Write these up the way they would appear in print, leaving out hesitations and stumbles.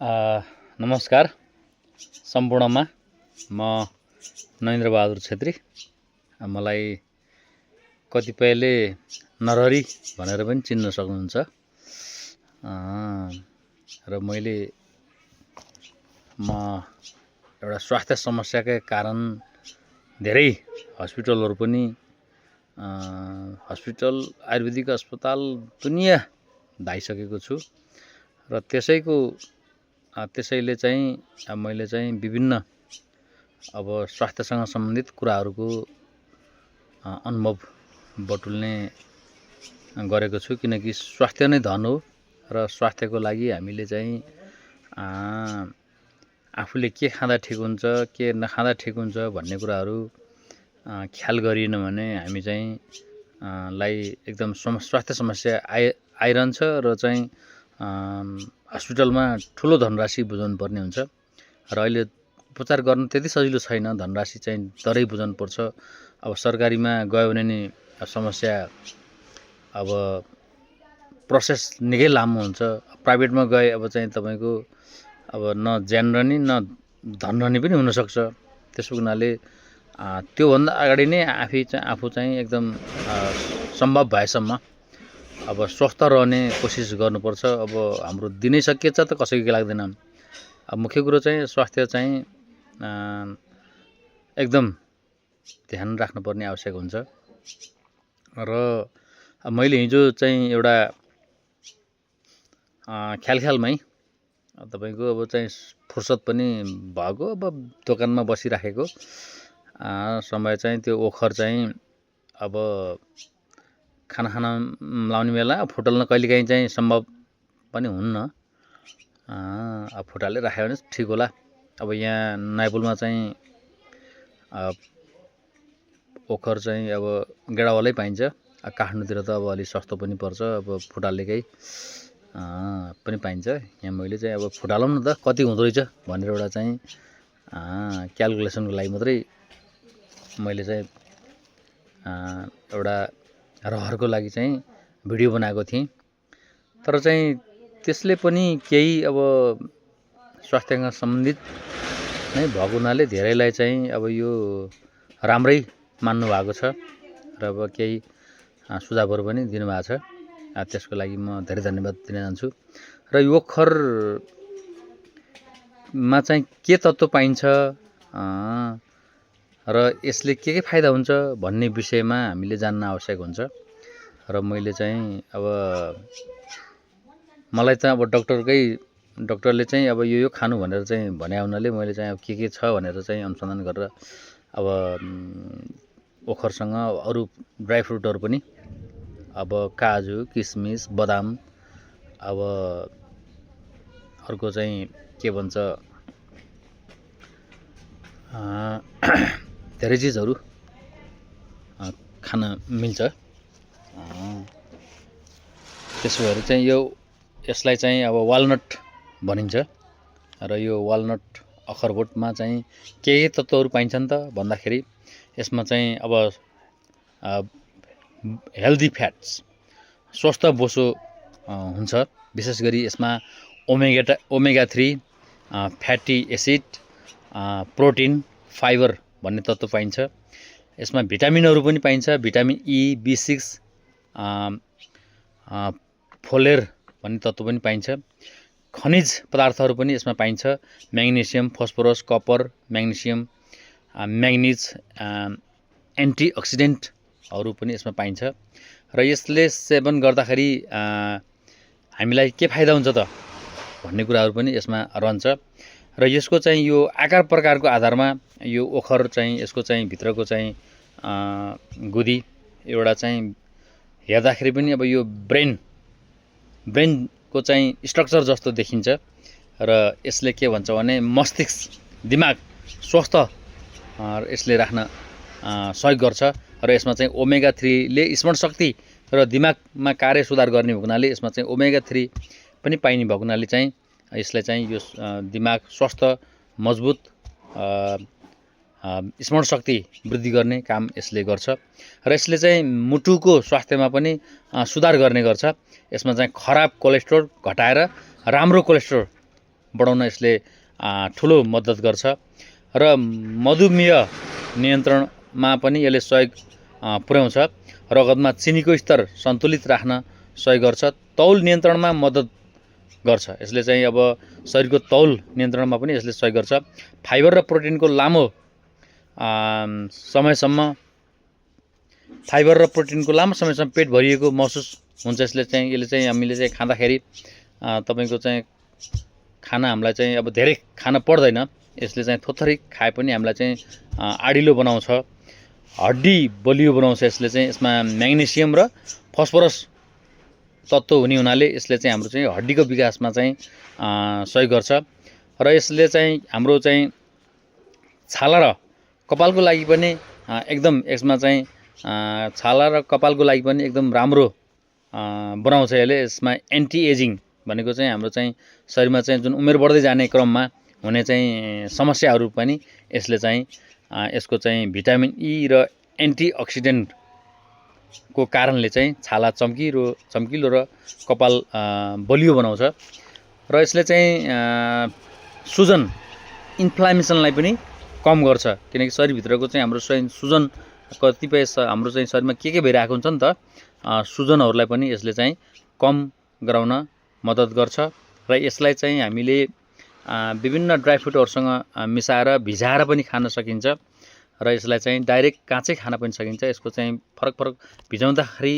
नमस्कार सम्पूर्णमा म नरेन्द्रबहादुर छेत्री। मलाई कतिपयले नरहरी भनेर पनि चिन्न सक्नुहुन्छ। र म एउटा स्वास्थ्य समस्याकै कारण धेरै हस्पिटलहरू पनि हस्पिटल आयुर्वेदिक अस्पताल दुनिया धाइसकेको छु र त्यसैले चाहिँ मैले चाहिँ विभिन्न स्वास्थ्यसँग सम्बन्धित कुराहरूको अनुभव बटुल्ने गरेको छु, किनकि स्वास्थ्य नै धन हो र स्वास्थ्यको लागि हामीले चाहिँ आफूले के खाँदा ठिक हुन्छ, के नखाँदा ठिक हुन्छ भन्ने कुराहरू ख्याल गरिएन भने हामी चाहिँ लाई एकदम स्वास्थ्य समस्या आइरहन्छ र चाहिँ हस्पिटलमा ठुलो धनराशि बुझाउनु पर्ने हुन्छ र अहिले उपचार गर्न त्यति सजिलो छैन। धनराशि चाहिँ तरै बुझाउनु पर्छ। अब सरकारीमा गयो भने नि समस्या प्रोसेस निकै लामो हुन्छ। प्राइभेटमा गए चाहिँ तपाईको न ज्यान रहने न धन रहने पनि हुनसक्छ। त्यसो हुनाले त्योभन्दा अगाडि नै आफू चाहिँ एकदम सम्भव भएसम्म स्वस्थ रहने कोसिस गर्नुपर्छ। हाम्रो दिनै सकिएछ त कसैको के लाग्दैन। मुख्य कुरो चाहिँ स्वास्थ्य चाहिँ एकदम ध्यान राख्नुपर्ने आवश्यक हुन्छ। र मैले हिजो चाहिँ एउटा ख्यालमै तपाईको चाहिँ फुर्सद पनि भएको दोकानमा बसिराखेको समय चाहिँ त्यो ओखर चाहिँ खाना लाउने बेला फुटल्न कहिलेकाहीँ चाहिँ सम्भव पनि हुन्न। फुटाले राख्यो भने ठिक होला। यहाँ नाइपुलमा चाहिँ ओखर चाहिँ गेडावालै पाइन्छ। काठमाडौँतिर त अलि सस्तो पनि पर्छ। फुटालेकै पनि पाइन्छ। यहाँ मैले चाहिँ फुटालौँ न त कति हुँदो रहेछ भनेर एउटा चाहिँ क्यालकुलेसनको लागि मात्रै मैले चाहिँ एउटा रहरको लागि चाहिँ भिडियो बनाएको थिएँ। तर चाहिँ त्यसले पनि केही स्वास्थ्यसँग सम्बन्धित नै भएको हुनाले धेरैलाई चाहिँ यो राम्रै मान्नु भएको छ र केही सुझावहरू पनि दिनुभएको छ। त्यसको लागि म धेरै धन्यवाद दिन चाहन्छु। र यो ओखरमा चाहिँ के तत्त्व पाइन्छ र यसले के फाइदा हुन्छ भन्ने विषयमा हामीले जान्न आवश्यक हुन्छ। र मैले चाहिँ मलाई त डाक्टरले चाहिँ यो खानु भनेर चाहिँ भने हुनाले मैले चाहिँ के छ भनेर चाहिँ अनुसन्धान गरेर ओखरसँग अरू ड्राई फ्रुटहरू पनि काजु, किसमिस, बदाम, अर्को चाहिँ के भन्छ धेरै चिजहरू खान मिल्छ। त्यसो भएर चाहिँ यसलाई चाहिँ वालनट भनिन्छ। र यो वालनट अखरबोटमा चाहिँ के तत्त्वहरू पाइन्छन् त भन्दाखेरि यसमा चाहिँ हेल्दी फ्याट्स, स्वस्थ बोसो हुन्छ। विशेष गरी यसमा omega 3 fatty acid, protein, fibre भन्ने तत्त्व पाइन्छ। यसमा भिटामिनहरू पनि पाइन्छ। भिटामिन ई, B6, फोलेर भन्ने तत्त्व पनि पाइन्छ। खनिज पदार्थहरू पनि यसमा पाइन्छ। Magnesium, phosphorus, copper, magnesium, manganese, एन्टिअक्सिडेन्टहरू पनि यसमा पाइन्छ। र यसले सेवन गर्दाखेरि हामीलाई के फाइदा हुन्छ त भन्ने कुराहरू पनि यसमा रहन्छ। र यसको चाहिँ यो आकार प्रकारको आधारमा यो ओखर चाहिँ यसको चाहिँ भित्रको चाहिँ गुदी एउटा चाहिँ हेर्दाखेरि पनि यो ब्रेनको चाहिँ स्ट्रक्चर जस्तो देखिन्छ। र यसले के भन्छ भने मस्तिष्क, दिमाग स्वस्थ यसले राख्न सहयोग गर्छ। र यसमा चाहिँ ओमेगा 3 ले स्मरण शक्ति र दिमागमा कार्य सुधार गर्ने भएको हुनाले यसमा चाहिँ ओमेगा 3 पनि पाइने भएको हुनाले चाहिँ यसले चाहिँ यो दिमाग स्वस्थ, मजबुत, स्मरण शक्ति वृद्धि गर्ने काम यसले गर्छ। र यसले चाहिँ मुटुको स्वास्थ्यमा पनि सुधार गर्ने गर्छ। यसमा चाहिँ खराब कोलेस्ट्रोल घटाएर राम्रो कोलेस्ट्रोल बढाउन यसले ठुलो मद्दत गर्छ र मधुमेह नियन्त्रणमा पनि यसले सहयोग पुर्याउँछ। रगतमा चिनीको स्तर सन्तुलित राख्न सहयोग गर्छ। तौल नियन्त्रणमा मद्दत गर्छ। यसले चाहिँ अब शरीरको तौल नियन्त्रणमा पनि यसले सहयोग गर्छ। फाइबर र प्रोटिनको लामो समयसम्म पेट भरिएको महसुस हुन्छ। यसले चाहिँ हामीले चाहिँ खाँदाखेरि तपाईको चाहिँ खाना हामीलाई चाहिँ अब धेरै खान पर्दैन। यसले चाहिँ थोथरी खाए पनि हामीलाई चाहिँ आडिलो बनाउँछ, हड्डी बलियो बनाउँछ। यसले चाहिँ यसमा म्याग्नेसियम र फस्फोरस तत्त्व हुने हुनाले यसले चाहिँ हाम्रो चाहिँ हड्डीको विकासमा चाहिँ सहयोग गर्छ र यसले चाहिँ हाम्रो चाहिँ छाला र कपालको लागि पनि एकदम यसमा चाहिँ छाला र कपालको लागि पनि एकदम राम्रो बनाउँछ। यसमा एन्टी एजिङ भनेको चाहिँ हाम्रो चाहिँ शरीरमा चाहिँ जुन उमेर बढ्दै जाने क्रममा हुने चाहिँ समस्याहरू पनि यसले चाहिँ यसको चाहिँ भिटामिन ई र एन्टिअक्सिडेन्टको कारणले चाहिँ छाला चम्किलो र कपाल बलियो बनाउँछ र यसले चाहिँ सुजन इन्फ्लामेसनलाई पनि कम गर्छ। किनकि शरीरभित्रको चाहिँ हाम्रो सुजन कतिपय हाम्रो चाहिँ शरीरमा के भइरहेको हुन्छ नि त, सुजनहरूलाई पनि यसले चाहिँ कम गराउन मद्दत गर्छ र यसलाई चाहिँ हामीले विभिन्न ड्राई फ्रुटहरूसँग मिसाएर भिजाएर पनि खान सकिन्छ र यसलाई चाहिँ डाइरेक्ट काँचै खान पनि सकिन्छ। यसको चाहिँ फरक भिजाउँदाखेरि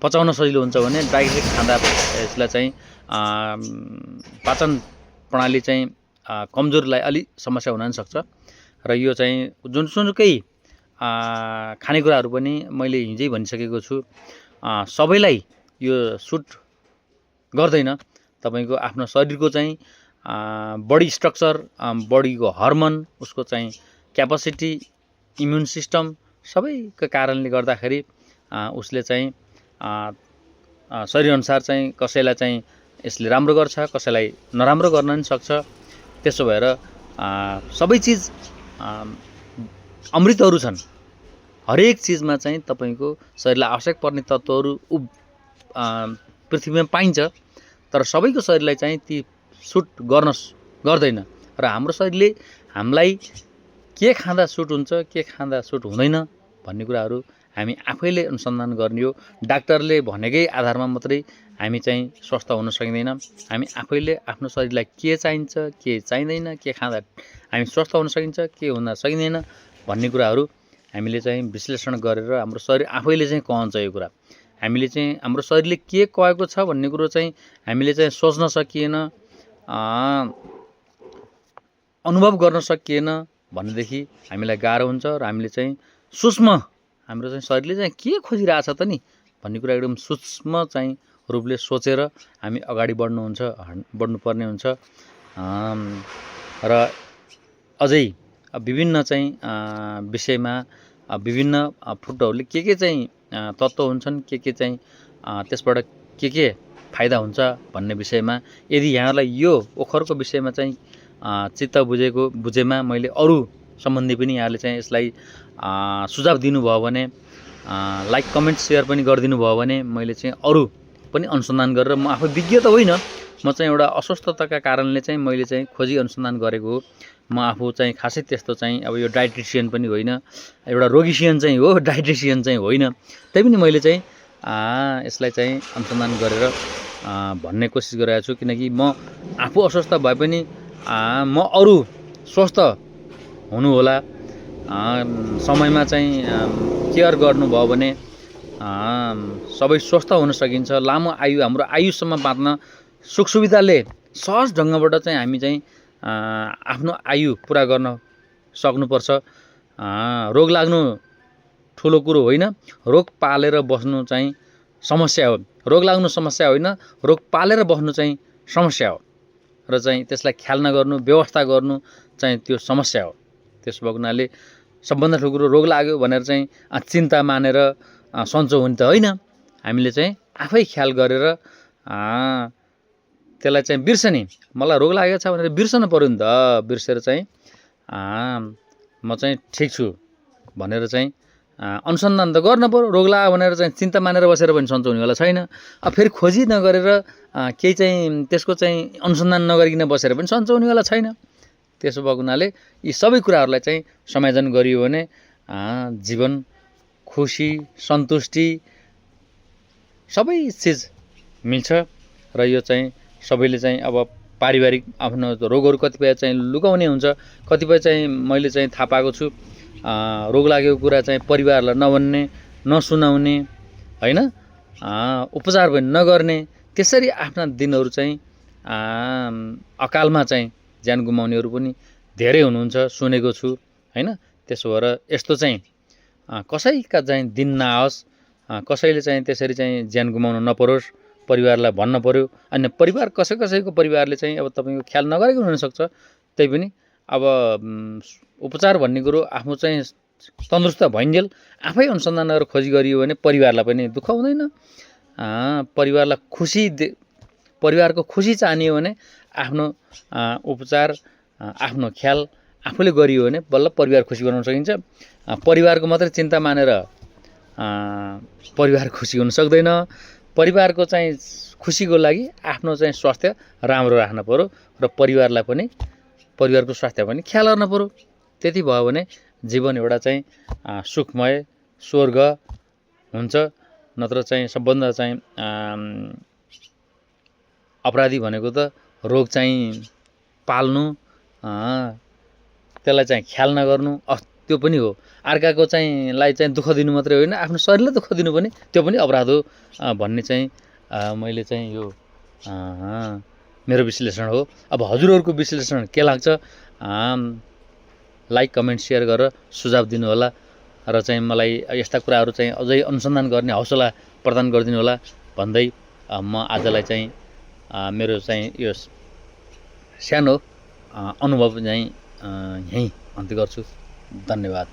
पचाउन सजिलो हुन्छ भने डाइरेक्ट खाँदा यसलाई चाहिँ पाचन प्रणाली चाहिँ कमजोरलाई अलि समस्या हुन सक्छ र यो चाहिँ जुनसुकै खानेकुराहरू पनि मैले हिजै भनिसकेको छु, सबैलाई यो सुट गर्दैन। तपाईको आफ्नो शरीरको चाहिँ बडी स्ट्रक्चर, बडीको हर्मोन, उसको चाहिँ क्यापासिटी, इम्युन सिस्टम सबैको कारणले गर्दाखेरि उसले चाहिँ शरीरअनुसार चाहिँ कसैलाई चाहिँ यसले राम्रो गर्छ, कसैलाई नराम्रो गर्न पनि सक्छ। त्यसो भएर सबै चिज अमृतहरू छन्। हरेक चिजमा चाहिँ तपाईको शरीरलाई आवश्यक पर्ने तत्त्वहरू पृथ्वीमा पाइन्छ, तर सबैको शरीरलाई चाहिँ ती सुट गर्दैन र हाम्रो शरीरले हामीलाई के खाँदा सुट हुन्छ, के खाँदा सुट हुँदैन भन्ने कुराहरू हामी आफैले अनुसन्धान गर्ने हो। डाक्टरले भनेकै आधारमा मात्रै हामी चाहिँ स्वस्थ हुन सकिँदैन। हामी आफैले आफ्नो शरीरलाई के चाहिन्छ, के चाहिँदैन, के खाँदा हामी स्वस्थ हुन सकिन्छ, के हुन सकिँदैन भन्ने कुराहरू हामीले चाहिँ विश्लेषण गरेर हाम्रो शरीर आफैले चाहिँ कहन्छ। यो कुरा हामीले चाहिँ हाम्रो शरीरले के कहेको छ भन्ने कुरो चाहिँ हामीले चाहिँ सोच्न सकिएन, अनुभव गर्न सकिएन भनेदेखि हामीलाई गाह्रो हुन्छ र हामीले चाहिँ सूक्ष्म हाम्रो चाहिँ शरीरले चाहिँ के खोजिरहेछ त नि भन्ने कुरा एकदम सूक्ष्म चाहिँ रूपले सोचेर हामी अगाडि बढ्नुपर्ने हुन्छ र अझै विभिन्न चाहिँ विषयमा विभिन्न फुडहरूले के चाहिँ तत्त्व हुन्छन्, के चाहिँ त्यसबाट के फाइदा हुन्छ भन्ने विषयमा यदि यहाँलाई यो ओखरको विषयमा चाहिँ चित्त बुझेमा मैले अरू सम्बन्धी पनि यहाँले चाहिँ यसलाई सुझाव दिनुभयो भने, लाइक कमेन्ट सेयर पनि गरिदिनु भयो भने मैले चाहिँ अरू पनि अनुसन्धान गरेर, म आफै विज्ञ त होइन, म चाहिँ एउटा अस्वस्थताका कारणले चाहिँ मैले चाहिँ खोजी अनुसन्धान गरेको हो। म आफू चाहिँ खासै त्यस्तो चाहिँ अब यो डाइट्रिसियन पनि होइन, एउटा रोगिसियन चाहिँ हो, डाइट्रिसियन चाहिँ होइन। तैपनि मैले चाहिँ यसलाई चाहिँ अनुसन्धान गरेर भन्ने कोसिस गरिरहेको छु। किनकि म आफू अस्वस्थ भए पनि म अरू स्वस्थ हुनु होला, समयमा चाहिँ केयर गर्नुभयो भने सबै स्वस्थ हुन सकिन्छ। लामो आयु, हाम्रो आयुसम्म बाँच्न सुख सुविधाले सहज ढङ्गबाट चाहिँ हामी चाहिँ आफ्नो आयु पुरा गर्न सक्नुपर्छ। रोग लाग्नु ठुलो कुरो होइन, रोग पालेर बस्नु चाहिँ समस्या हो। रोग लाग्नु समस्या होइन, रोग पालेर बस्नु चाहिँ समस्या हो र चाहिँ त्यसलाई ख्याल नगर्नु, व्यवस्था गर्नु चाहिँ त्यो समस्या हो। त्यसो भएको हुनाले सबभन्दा ठुलो कुरो रोग लाग्यो भनेर चाहिँ चिन्ता मानेर सन्चो हुने त होइन। हामीले चाहिँ आफै ख्याल गरेर त्यसलाई चाहिँ बिर्सने, मलाई रोग लागेको छ भनेर बिर्सन पऱ्यो नि त। बिर्सेर चाहिँ म चाहिँ ठिक छु भनेर चाहिँ अनुसन्धान त गर्न पर्यो। रोग लाग्यो भनेर चाहिँ चिन्ता मानेर बसेर पनि सन्चो हुनेवाला छैन। फेरि खोजी नगरेर केही चाहिँ त्यसको चाहिँ अनुसन्धान नगरिकन बसेर पनि सन्चो हुनेवाला छैन। त्यसो भएको हुनाले यी सबै कुराहरूलाई चाहिँ समायोजन गरियो भने जीवन खुसी सन्तुष्टि सबै चिज मिल्छ। र यो चाहिँ सबैले चाहिँ अब पारिवारिक आफ्नो रोगहरू कतिपय चाहिँ लुकाउने हुन्छ, कतिपय चाहिँ मैले चाहिँ थाहा पाएको छु रोग लागेको कुरा चाहिँ परिवारलाई नभन्ने नसुनाउने होइन, उपचार पनि नगर्ने, त्यसरी आफ्ना दिनहरू चाहिँ अकालमा चाहिँ ज्यान गुमाउनेहरू पनि धेरै हुनुहुन्छ, सुनेको छु होइन। त्यसो भएर यस्तो चाहिँ कसैका चाहिँ दिन नआओस्, कसैले चाहिँ त्यसरी चाहिँ ज्यान गुमाउनु नपरोस्, परिवारलाई भन्न पर्यो। अनि परिवार कसैको परिवारले चाहिँ अब तपाईँको ख्याल नगरेको हुनसक्छ, त्यही पनि अब उपचार भन्ने कुरो आफू चाहिँ तन्दुरुस्त भइन्जेल आफै अनुसन्धान गरेर खोजी गरियो भने परिवारलाई पनि दुःख हुँदैन। परिवारको खुसी चाहने हो भने आफ्नो उपचार आफ्नो ख्याल आफूले गरियो भने बल्ल परिवार खुसी बनाउन सकिन्छ। परिवारको मात्रै चिन्ता मानेर परिवार खुसी हुन सक्दैन। परिवारको चाहिँ खुसीको लागि आफ्नो चाहिँ स्वास्थ्य राम्रो राख्न पर्यो र परिवारको स्वास्थ्य पनि ख्याल गर्न पर्यो। त्यति भयो भने जीवन एउटा चाहिँ सुखमय स्वर्ग हुन्छ। नत्र चाहिँ सबभन्दा चाहिँ अपराधी भनेको त रोग चाहिँ पाल्नु, त्यसलाई चाहिँ ख्याल नगर्नु, त्यो पनि हो। अर्काको चाहिँ लाई चाहिँ दुःख दिनु मात्रै होइन, आफ्नो शरीरलाई दुःख दिनु पनि त्यो पनि अपराध हो भन्ने चाहिँ मैले चाहिँ यो मेरो विश्लेषण हो। अब हजुरहरूको विश्लेषण के लाग्छ लाइक कमेन्ट सेयर गरेर सुझाव दिनुहोला र चाहिँ मलाई यस्ता कुराहरू चाहिँ अझै अनुसन्धान गर्ने हौसला प्रदान गरिदिनु होला भन्दै म आजलाई चाहिँ मेरो चाहिँ यो सानो अनुभव चाहिँ यहीँ अन्त्य गर्छु। धन्यवाद।